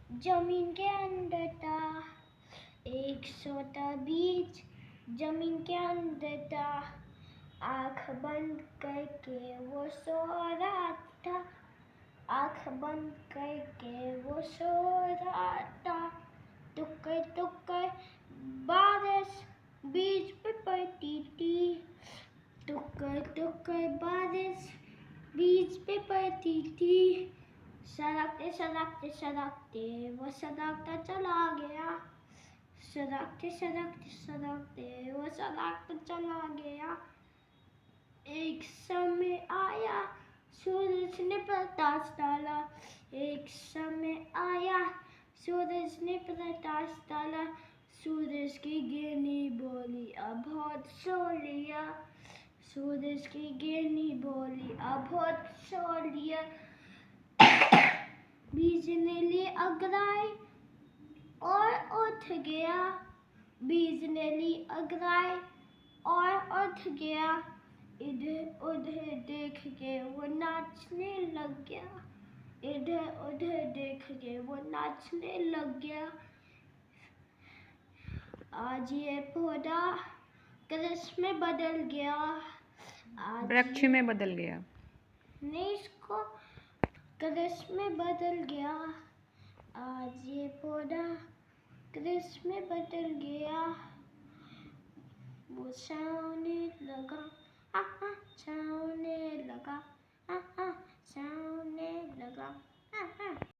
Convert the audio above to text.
जमीन के अंदर था एक छोटा बीज, जमीन के अंदर था। आँख बंद करके वो सो रहा था, आँख बंद करके वो सो रहा था। टुक्कर टुक्कर बारिश बीज पे पड़ती थी, टुक्कर टुक्कर बारिश बीज पे पड़ती थी। सरकते सरकते सरकते वो सरकता चला गया, सरकते सरकते सरकते वो सरकता चला गया। एक समय आया सूरज ने प्रकाश डाला, एक समय आया सूरज ने प्रकाश डाला। सूरज की गिरनी बोली अब बहुत सो लिया, सूरज की गिरनी बोली अब बहुत सो लिया। बीज ने ली अंगड़ाई और उठ गया, बीज ने ली अंगड़ाई और उठ गया। इधर उधर देख के वो नाचने लग गया, इधर उधर देख के वो नाचने लग गया। आज ये पौधा कृष्ण में बदल गया, आज वृक्ष में बदल गया, नहीं इसको कृष्ण में बदल गया। आज ये पौधा कृष्ण में बदल गया। वो छाने लगा, छाने लगा, छाने लगा।